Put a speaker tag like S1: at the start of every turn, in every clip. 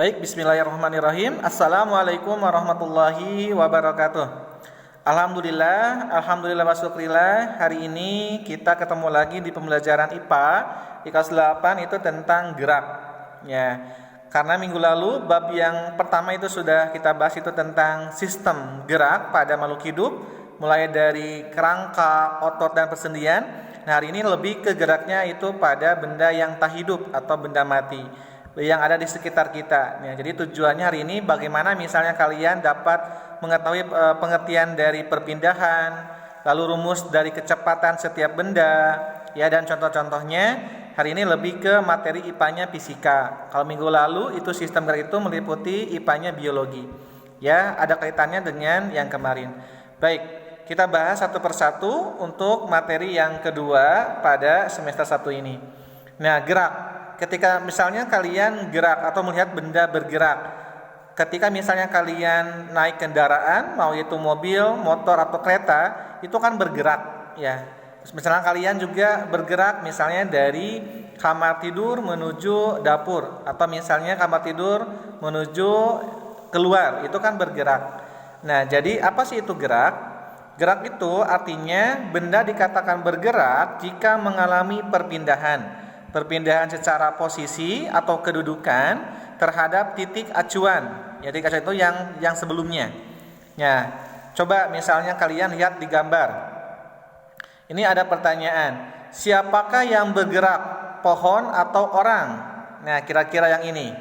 S1: Baik, bismillahirrahmanirrahim. Assalamualaikum warahmatullahi wabarakatuh. Alhamdulillah wa syukrillah. Hari ini kita ketemu lagi di pembelajaran IPA di kelas 8 itu tentang gerak. Ya, karena minggu lalu bab yang pertama itu sudah kita bahas itu tentang sistem gerak pada makhluk hidup, mulai dari kerangka, otot dan persendian. Nah, hari ini lebih ke geraknya itu pada benda yang tak hidup atau benda mati yang ada di sekitar kita. Ya, jadi tujuannya hari ini bagaimana misalnya kalian dapat mengetahui pengertian dari perpindahan, lalu rumus dari kecepatan setiap benda, ya, dan contoh-contohnya. Hari ini lebih ke materi IPA-nya fisika. Kalau minggu lalu itu sistem gerak itu meliputi IPA-nya biologi. Ya, ada kaitannya dengan yang kemarin. Baik, kita bahas satu persatu untuk materi yang kedua pada semester 1 ini. Nah, gerak. Ketika misalnya kalian gerak atau melihat benda bergerak, ketika misalnya kalian naik kendaraan, mau itu mobil, motor atau kereta, itu kan bergerak, ya. Terus misalnya kalian juga bergerak misalnya dari kamar tidur menuju dapur, atau misalnya kamar tidur menuju keluar, itu kan bergerak. Nah, jadi apa sih itu gerak? Gerak itu artinya benda dikatakan bergerak jika mengalami perpindahan secara posisi atau kedudukan terhadap titik acuan. Ya, titik acuan itu yang sebelumnya. Ya, coba misalnya kalian lihat di gambar. Ini ada pertanyaan, siapakah yang bergerak, pohon atau orang? Nah, kira-kira yang ini.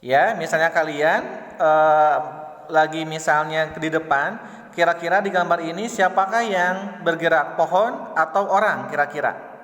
S1: Ya, misalnya kalian lagi misalnya di depan, kira-kira di gambar ini siapakah yang bergerak, pohon atau orang kira-kira?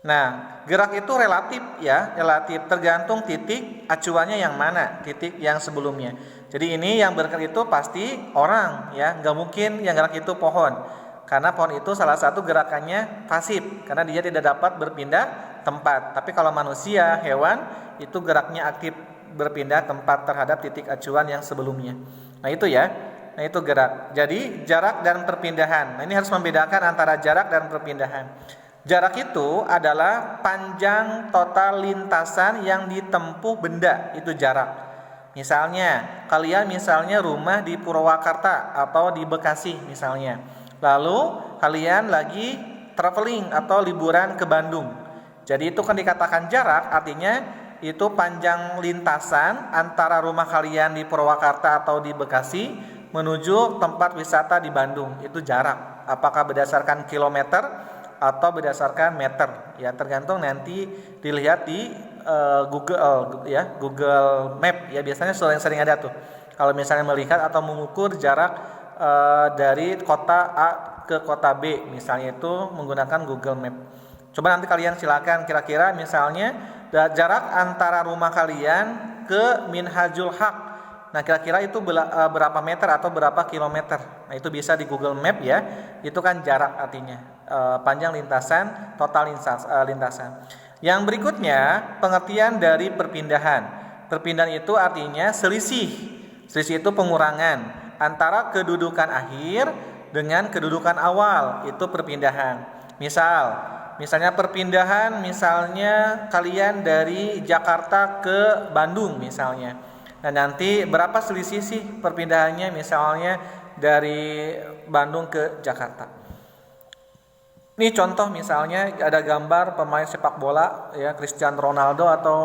S1: Nah, gerak itu relatif, ya, relatif tergantung titik acuannya yang mana, titik yang sebelumnya. Jadi ini yang bergerak itu pasti orang, ya, nggak mungkin yang gerak itu pohon, karena pohon itu salah satu gerakannya pasif, karena dia tidak dapat berpindah tempat. Tapi kalau manusia, hewan itu geraknya aktif, berpindah tempat terhadap titik acuan yang sebelumnya. Nah itu ya, nah itu gerak. Jadi jarak dan perpindahan. Nah ini harus membedakan antara jarak dan perpindahan. Jarak itu adalah panjang total lintasan yang ditempuh benda, itu jarak. Misalnya, kalian misalnya rumah di Purwakarta atau di Bekasi misalnya. Lalu kalian lagi traveling atau liburan ke Bandung. Jadi itu kan dikatakan jarak, artinya itu panjang lintasan antara rumah kalian di Purwakarta atau di Bekasi menuju tempat wisata di Bandung. Itu jarak. Apakah berdasarkan kilometer atau berdasarkan meter, ya, tergantung nanti dilihat di Google, ya, Google Map, ya, biasanya sering ada tuh. Kalau misalnya melihat atau mengukur jarak dari kota A ke kota B, misalnya itu menggunakan Google Map. Coba nanti kalian silakan kira-kira misalnya jarak antara rumah kalian ke Minhajul Haq. Nah, kira-kira itu berapa meter atau berapa kilometer? Nah, itu bisa di Google Map, ya. Itu kan jarak artinya. Panjang lintasan, total lintasan. Yang berikutnya, pengertian dari perpindahan. Perpindahan itu artinya selisih. Selisih itu pengurangan antara kedudukan akhir dengan kedudukan awal. Itu perpindahan. Misalnya perpindahan misalnya kalian dari Jakarta ke Bandung misalnya. Nah, nanti berapa selisih sih perpindahannya misalnya dari Bandung ke Jakarta. Ini contoh misalnya ada gambar pemain sepak bola, ya, Cristiano Ronaldo atau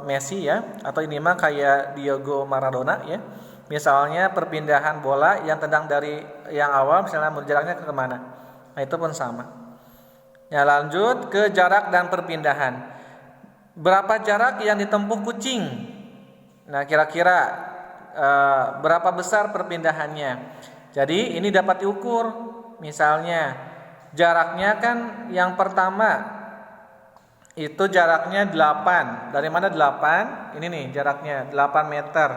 S1: Messi, ya, atau ini mah kayak Diego Maradona, ya. Misalnya perpindahan bola yang tendang dari yang awal misalnya jaraknya ke kemana. Nah, itu pun sama. Ya, lanjut ke jarak dan perpindahan. Berapa jarak yang ditempuh kucing? Nah, kira-kira berapa besar perpindahannya? Jadi ini dapat diukur. Misalnya jaraknya kan yang pertama itu jaraknya 8. Dari mana 8? Ini nih jaraknya 8 meter.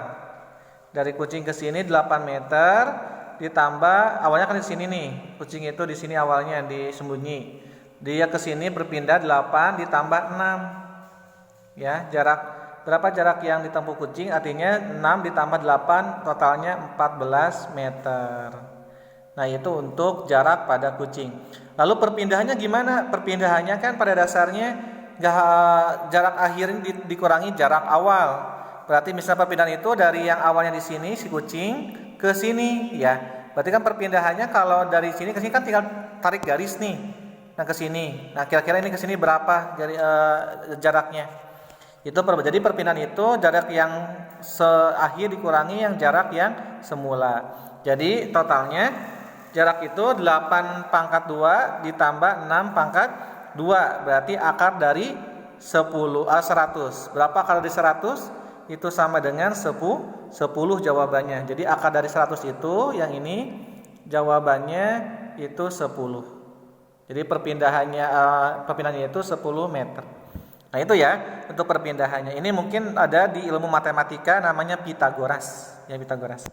S1: Dari kucing ke sini 8 meter ditambah awalnya kan di sini nih. Kucing itu di sini awalnya disembunyi. Dia ke sini berpindah 8 ditambah 6. Ya, berapa jarak yang ditempuh kucing? Artinya 6 ditambah 8 totalnya 14 meter. Nah, itu untuk jarak pada kucing. Lalu perpindahannya gimana? Perpindahannya kan pada dasarnya jarak akhir ini dikurangi jarak awal. Berarti misalnya perpindahan itu dari yang awalnya di sini si kucing ke sini ya. Berarti kan perpindahannya kalau dari sini ke sini kan tinggal tarik garis nih. Nah ke sini. Nah kira-kira ini ke sini berapa jaraknya? Jadi perpindahan itu jarak yang seakhir dikurangi yang jarak yang semula. Jadi totalnya jarak itu 8 pangkat 2 ditambah 6 pangkat 2. Berarti akar dari 100. Berapa akar dari 100? Itu sama dengan 10 jawabannya. Jadi akar dari 100 itu yang ini jawabannya itu 10. Jadi perpindahannya itu 10 meter. Nah itu ya untuk perpindahannya. Ini mungkin ada di ilmu matematika namanya Pitagoras. Ya Pitagoras.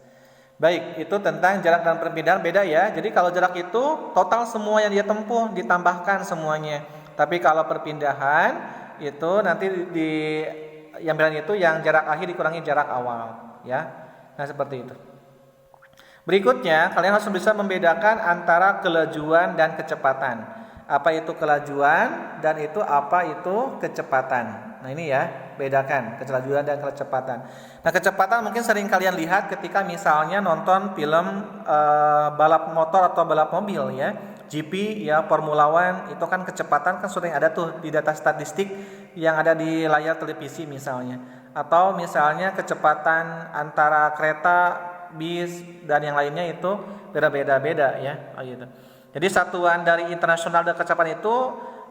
S1: Baik, itu tentang jarak dan perpindahan beda ya. Jadi kalau jarak itu total semua yang dia tempuh ditambahkan semuanya. Tapi kalau perpindahan itu nanti yang bilang itu yang jarak akhir dikurangi jarak awal ya. Nah seperti itu. Berikutnya kalian harus bisa membedakan antara kelajuan dan kecepatan. Apa itu kelajuan dan apa itu kecepatan. Nah ini ya, bedakan kelajuan dan kecepatan. Nah kecepatan mungkin sering kalian lihat ketika misalnya nonton film balap motor atau balap mobil ya. GP ya, Formula One itu kan kecepatan kan sering ada tuh di data statistik yang ada di layar televisi misalnya. Atau misalnya kecepatan antara kereta, bis dan yang lainnya itu beda-beda ya, gitu. Jadi satuan dari internasional dan kecepatan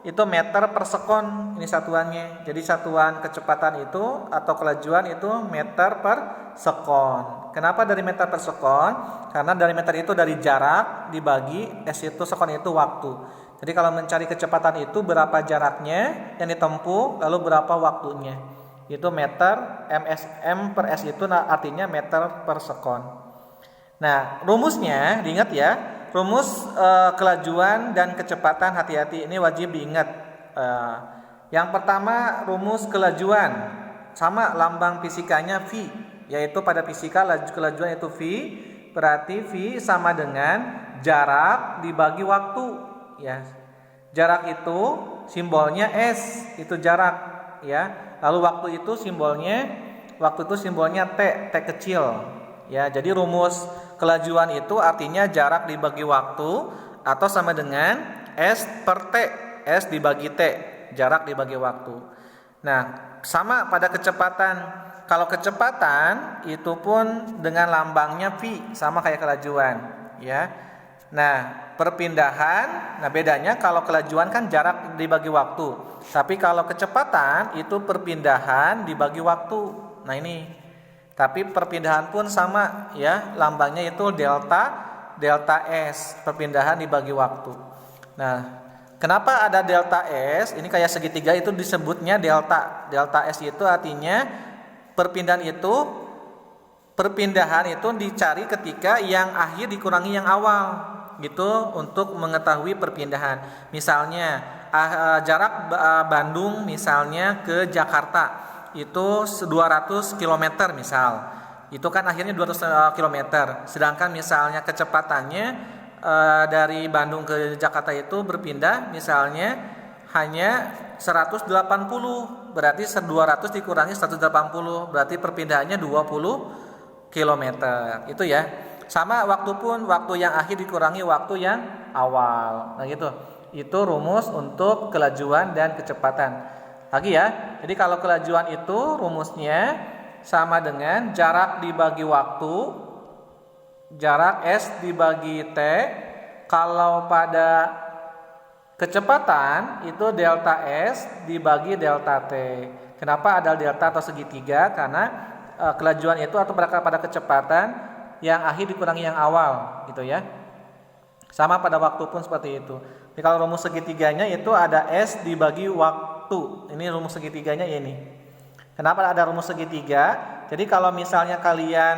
S1: itu meter per sekon ini satuannya. Jadi satuan kecepatan itu atau kelajuan itu meter per sekon. Kenapa dari meter per sekon? Karena dari meter itu dari jarak dibagi S itu sekon itu waktu. Jadi kalau mencari kecepatan itu berapa jaraknya yang ditempuh lalu berapa waktunya. Itu meter M per S itu artinya meter per sekon. Nah, rumusnya diingat ya. Rumus kelajuan dan kecepatan hati-hati ini wajib diingat. Yang pertama rumus kelajuan sama lambang fisikanya V, yaitu pada fisika kelajuan itu V, berarti V sama dengan jarak dibagi waktu ya. Jarak itu simbolnya S, itu jarak ya. Lalu waktu itu simbolnya T kecil ya. Jadi rumus kelajuan itu artinya jarak dibagi waktu atau sama dengan S per T. S dibagi T, jarak dibagi waktu. Nah, sama pada kecepatan. Kalau kecepatan itu pun dengan lambangnya V, sama kayak kelajuan, ya. Nah, perpindahan, bedanya kalau kelajuan kan jarak dibagi waktu. Tapi kalau kecepatan itu perpindahan dibagi waktu. Nah, ini. Tapi perpindahan pun sama ya, lambangnya itu delta S, perpindahan dibagi waktu. Nah, kenapa ada delta S? Ini kayak segitiga itu disebutnya delta. Delta S itu artinya perpindahan itu dicari ketika yang akhir dikurangi yang awal. Gitu untuk mengetahui perpindahan. Misalnya jarak Bandung misalnya ke Jakarta itu 200 km misal. Itu kan akhirnya 200 km. Sedangkan misalnya kecepatannya dari Bandung ke Jakarta itu berpindah misalnya hanya 180. Berarti 200 dikurangi 180, berarti perpindahannya 20 km. Itu ya. Sama waktu yang akhir dikurangi waktu yang awal. Nah gitu. Itu rumus untuk kelajuan dan kecepatan. Lagi ya, jadi kalau kelajuan itu rumusnya sama dengan jarak dibagi waktu, jarak S dibagi T. Kalau pada kecepatan itu delta S dibagi delta T. Kenapa ada delta atau segitiga? Karena kelajuan itu atau pada kecepatan yang akhir dikurangi yang awal, gitu ya. Sama pada waktu pun seperti itu. Jadi kalau rumus segitiganya itu ada S dibagi waktu. Ini rumus segitiganya ini. Kenapa ada rumus segitiga? Jadi kalau misalnya kalian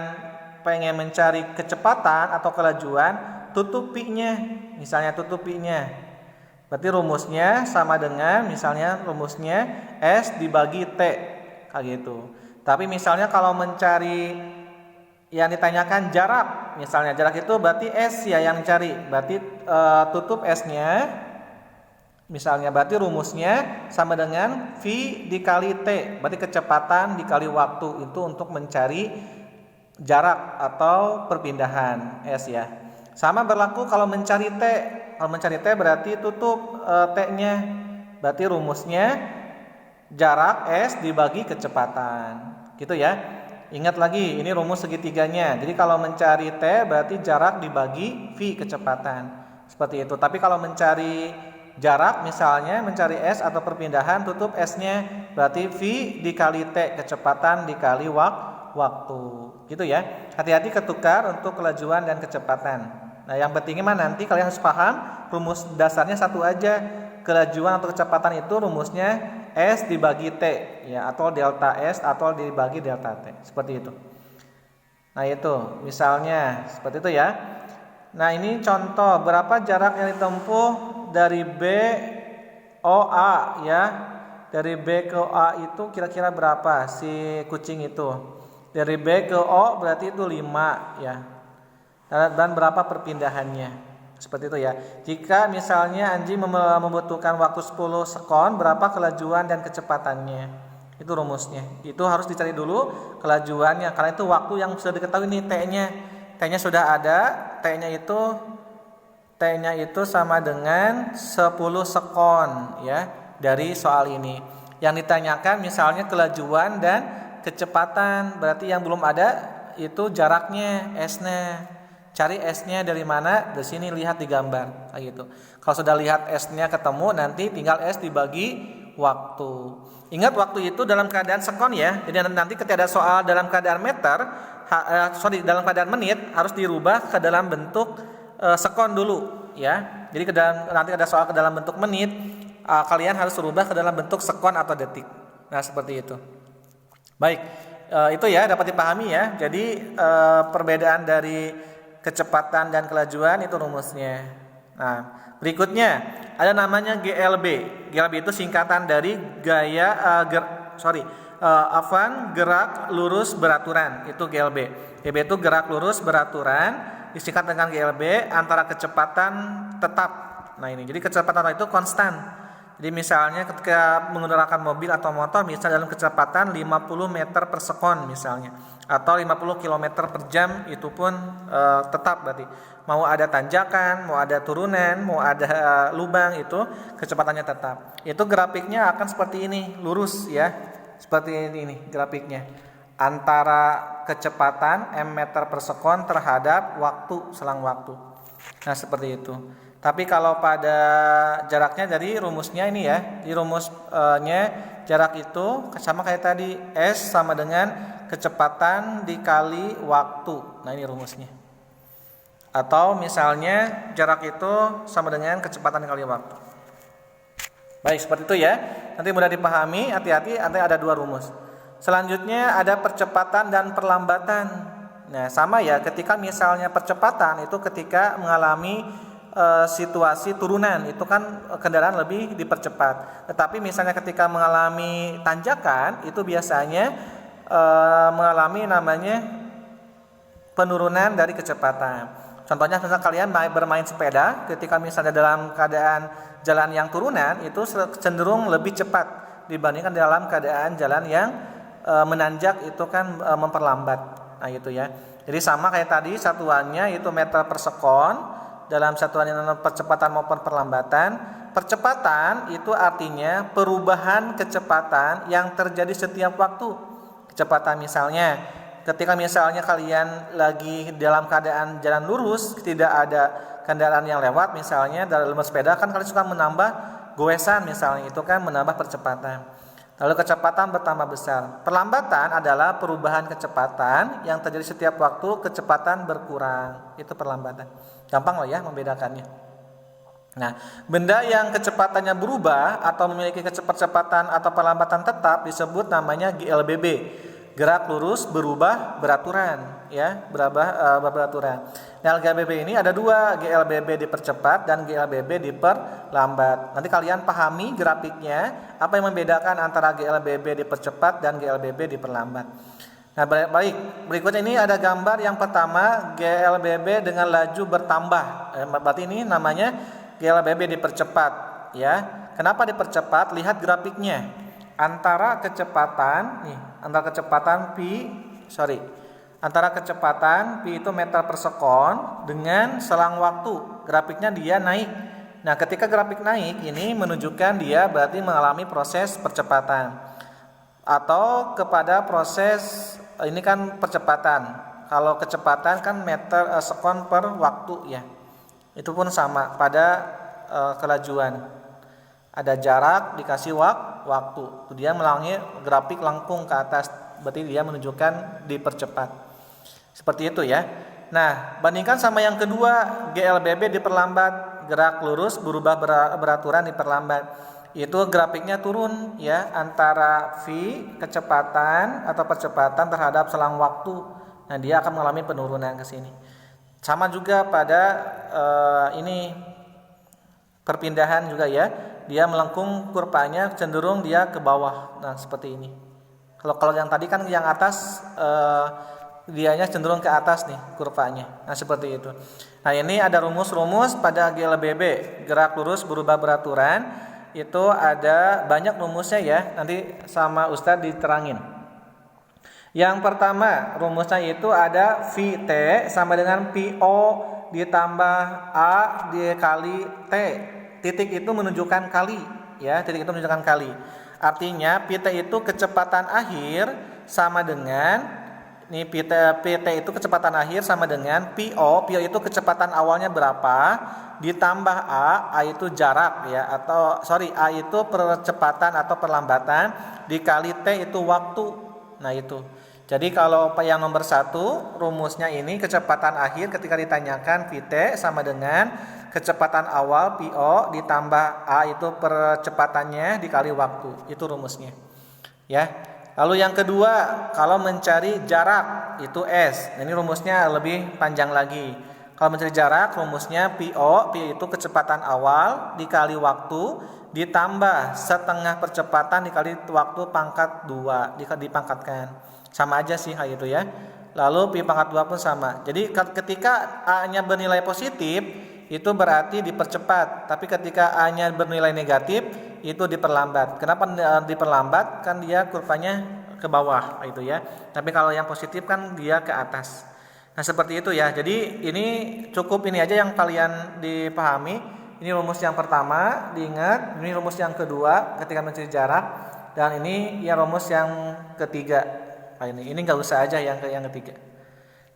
S1: pengen mencari kecepatan atau kelajuan, tutup pi-nya. Misalnya tutup pi-nya. Berarti rumusnya sama dengan misalnya rumusnya S dibagi T. Kayak gitu. Tapi misalnya kalau mencari yang ditanyakan jarak, misalnya jarak itu berarti S ya yang dicari. Berarti tutup S-nya Misalnya berarti rumusnya sama dengan V dikali T. Berarti kecepatan dikali waktu itu untuk mencari jarak atau perpindahan S ya. Sama berlaku kalau mencari T. Kalau mencari T berarti tutup T-nya. Berarti rumusnya jarak S dibagi kecepatan. Gitu ya. Ingat lagi, ini rumus segitiganya. Jadi kalau mencari T berarti jarak dibagi V kecepatan. Seperti itu. Tapi kalau mencari jarak misalnya mencari S atau perpindahan tutup S-nya berarti V dikali T kecepatan dikali waktu. Gitu ya. Hati-hati ketukar untuk kelajuan dan kecepatan. Nah, yang pentingnya mah nanti kalian harus paham rumus dasarnya satu aja. Kelajuan atau kecepatan itu rumusnya S dibagi T ya, atau delta S atau dibagi delta T. Seperti itu. Nah, itu misalnya seperti itu ya. Nah, ini contoh berapa jarak yang ditempuh dari B O A ya. Dari B ke A itu kira-kira berapa si kucing itu? Dari B ke O berarti itu 5 ya. Dan berapa perpindahannya? Seperti itu ya. Jika misalnya anjing membutuhkan waktu 10 sekon, berapa kelajuan dan kecepatannya? Itu rumusnya. Itu harus dicari dulu kelajuannya karena itu waktu yang sudah diketahui nih T-nya. T-nya sudah ada, T-nya itu sama dengan 10 sekon ya dari soal ini. Yang ditanyakan misalnya kelajuan dan kecepatan, berarti yang belum ada itu jaraknya S-nya. Cari S-nya dari mana? Di sini lihat di gambar kayak gitu. Kalau sudah lihat S-nya ketemu, nanti tinggal S dibagi waktu. Ingat waktu itu dalam keadaan sekon ya. Jadi nanti ketika ada soal dalam keadaan meter, dalam keadaan menit harus dirubah ke dalam bentuk sekon dulu ya. Jadi nanti ada soal ke dalam bentuk menit, kalian harus rubah ke dalam bentuk sekon atau detik. Nah, seperti itu. Baik, itu ya dapat dipahami ya. Jadi perbedaan dari kecepatan dan kelajuan itu rumusnya. Nah, berikutnya ada namanya GLB. GLB itu singkatan dari gerak lurus beraturan. Itu GLB. GLB itu gerak lurus beraturan, disingkat dengan GLB antara kecepatan tetap. Nah, ini. Jadi kecepatan itu konstan. Jadi misalnya ketika menggunakan mobil atau motor misalnya dalam kecepatan 50 meter per sekon misalnya atau 50 km per jam itu pun tetap berarti. Mau ada tanjakan, mau ada turunan, mau ada lubang itu kecepatannya tetap. Itu grafiknya akan seperti ini, lurus ya. Seperti ini grafiknya. Antara kecepatan m meter per sekon terhadap selang waktu. Nah, seperti itu. Tapi kalau pada jaraknya jadi rumusnya ini ya. Di rumusnya jarak itu sama kayak tadi, S sama dengan kecepatan dikali waktu. Nah, ini rumusnya. Atau misalnya jarak itu sama dengan kecepatan dikali waktu. Baik, seperti itu ya. Nanti mudah dipahami, hati-hati nanti ada dua rumus. Selanjutnya ada percepatan dan perlambatan. Nah, sama ya, ketika misalnya percepatan itu ketika mengalami situasi turunan itu kan kendaraan lebih dipercepat. Tetapi misalnya ketika mengalami tanjakan itu biasanya mengalami namanya penurunan dari kecepatan. Contohnya misalnya kalian bermain sepeda, ketika misalnya dalam keadaan jalan yang turunan itu cenderung lebih cepat dibandingkan dalam keadaan jalan yang menanjak itu kan memperlambat. Nah, itu ya. Jadi sama kayak tadi satuannya itu meter per sekon. Dalam satuan yang percepatan maupun perlambatan. Percepatan itu artinya perubahan kecepatan yang terjadi setiap waktu. Kecepatan misalnya, ketika misalnya kalian lagi dalam keadaan jalan lurus, tidak ada kendaraan yang lewat misalnya dalam sepeda kan kalian suka menambah goesan misalnya, itu kan menambah percepatan. Lalu kecepatan bertambah besar. Perlambatan adalah perubahan kecepatan yang terjadi setiap waktu, kecepatan berkurang. Itu perlambatan. Gampang lah ya membedakannya. Nah, benda yang kecepatannya berubah atau memiliki kecepatan atau perlambatan tetap disebut namanya GLBB. Gerak lurus berubah beraturan, ya, beraturan. Nah, GLBB ini ada dua, GLBB dipercepat dan GLBB diperlambat. Nanti kalian pahami grafiknya, apa yang membedakan antara GLBB dipercepat dan GLBB diperlambat. Nah, baik, berikutnya ini ada gambar yang pertama GLBB dengan laju bertambah. Berarti ini namanya GLBB dipercepat. ya. Kenapa dipercepat? Lihat grafiknya. Antara kecepatan P itu meter per sekon dengan selang waktu. Grafiknya dia naik. Nah, ketika grafik naik ini menunjukkan dia berarti mengalami proses percepatan. Atau kepada proses ini kan percepatan. Kalau kecepatan kan meter sekon per waktu ya. Itu pun sama pada kelajuan. Ada jarak dikasih waktu. Dia melalui grafik lengkung ke atas. Berarti dia menunjukkan dipercepat. Seperti itu ya. Nah, bandingkan sama yang kedua, GLBB diperlambat, gerak lurus berubah beraturan diperlambat. Itu grafiknya turun ya, antara V kecepatan atau percepatan terhadap selang waktu. Nah, dia akan mengalami penurunan ke sini. Sama juga pada ini perpindahan juga ya. Dia melengkung kurvanya cenderung dia ke bawah. Nah, seperti ini. Kalau yang tadi kan yang atas dianya cenderung ke atas nih kurvanya. Nah, seperti itu. Nah, ini ada rumus-rumus pada GLBB, gerak lurus berubah beraturan. Itu ada banyak rumusnya ya. Nanti sama Ustadz diterangin. Yang pertama, rumusnya itu ada VT sama dengan PO ditambah A dikali T. Titik itu menunjukkan kali ya, titik itu menunjukkan kali. Artinya PT itu kecepatan akhir sama dengan ini PT itu kecepatan akhir sama dengan PO itu kecepatan awalnya berapa ditambah A itu jarak ya, atau A itu percepatan atau perlambatan dikali T itu waktu. Nah, itu. Jadi kalau yang nomor 1 rumusnya ini kecepatan akhir ketika ditanyakan VT sama dengan kecepatan awal PO ditambah A itu percepatannya dikali waktu. Itu rumusnya. Ya. Lalu yang kedua, kalau mencari jarak itu S. Ini rumusnya lebih panjang lagi. Kalau mencari jarak rumusnya P itu kecepatan awal dikali waktu ditambah setengah percepatan dikali waktu pangkat 2 dipangkatkan. Sama aja sih hal itu ya. Lalu P pangkat 2 pun sama. Jadi ketika A-nya bernilai positif itu berarti dipercepat. Tapi ketika A-nya bernilai negatif itu diperlambat. Kenapa diperlambat? Kan dia kurvanya ke bawah itu ya. Tapi kalau yang positif kan dia ke atas. Nah, seperti itu ya. Jadi ini cukup ini aja yang kalian dipahami. Ini rumus yang pertama, diingat. Ini rumus yang kedua ketika mencari jarak. Dan ini ya rumus yang ketiga. Nah, ini enggak usah aja yang ketiga.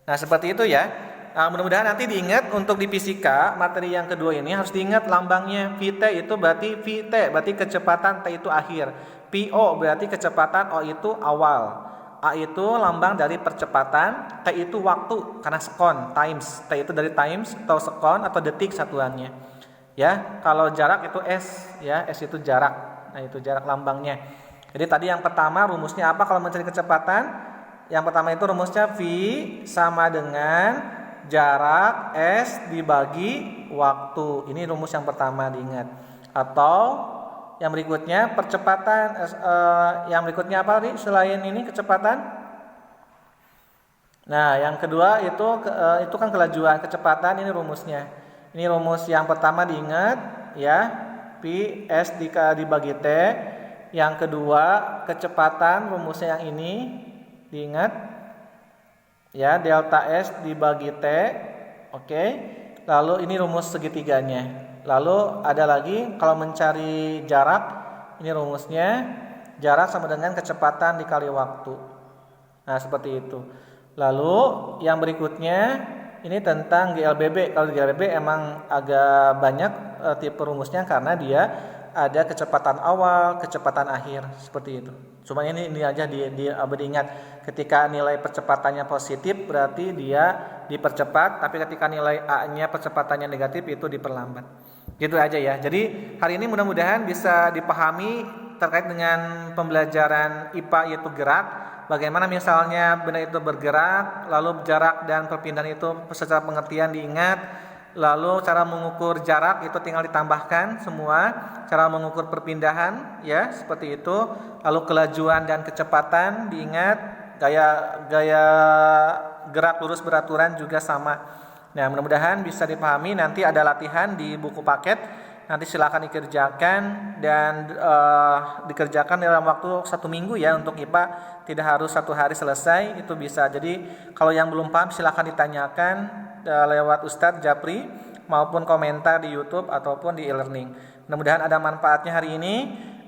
S1: Nah, seperti itu ya. Nah, mudah-mudahan nanti diingat untuk di fisika materi yang kedua ini harus diingat lambangnya. VT itu berarti berarti kecepatan, T itu akhir. PO berarti kecepatan, O itu awal. A itu lambang dari percepatan, T itu waktu karena sekon, times. T itu dari times atau sekon atau detik satuannya. Ya, kalau jarak itu S ya, S itu jarak. Nah, itu jarak lambangnya. Jadi tadi yang pertama rumusnya apa kalau mencari kecepatan? Yang pertama itu rumusnya V sama dengan jarak S dibagi waktu. Ini rumus yang pertama diingat. Atau yang berikutnya percepatan. Yang berikutnya apa nih selain ini kecepatan? Nah, yang kedua itu kan kelajuan kecepatan. Ini rumusnya. Ini rumus yang pertama diingat ya. P S dibagi T. Yang kedua kecepatan rumusnya yang ini diingat. Ya, delta S dibagi T. Oke. Lalu ini rumus segitiganya. Lalu ada lagi kalau mencari jarak, ini rumusnya jarak sama dengan kecepatan dikali waktu. Nah, seperti itu. Lalu yang berikutnya ini tentang GLBB. Kalau GLBB emang agak banyak tipe rumusnya karena dia ada kecepatan awal, kecepatan akhir, seperti itu. Cuma ini aja diingat. Ketika nilai percepatannya positif berarti dia dipercepat, tapi ketika nilai A-nya percepatannya negatif itu diperlambat. Gitu aja ya. Jadi hari ini mudah-mudahan bisa dipahami terkait dengan pembelajaran IPA yaitu gerak. Bagaimana misalnya benda itu bergerak, lalu jarak dan perpindahan itu secara pengertian diingat. Lalu cara mengukur jarak itu tinggal ditambahkan semua. Cara mengukur perpindahan ya seperti itu. Lalu kelajuan dan kecepatan diingat. Gaya gerak lurus beraturan juga sama. Nah, mudah-mudahan bisa dipahami. Nanti ada latihan di buku paket nanti silakan dikerjakan dan dikerjakan dalam waktu 1 minggu ya untuk IPA, tidak harus 1 hari selesai, itu bisa. Jadi kalau yang belum paham silakan ditanyakan lewat Ustadz Japri maupun komentar di YouTube ataupun di e-learning. Mudah-mudahan ada manfaatnya hari ini.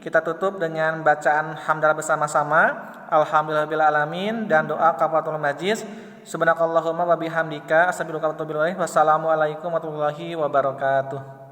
S1: Kita tutup dengan bacaan hamdalah bersama-sama. Alhamdulillahirabbil alamin dan doa kafaratul majlis. Subhanakallahumma wa bihamdika astaghfiruka wa atubu ilaik. Wassalamualaikum warahmatullahi wabarakatuh.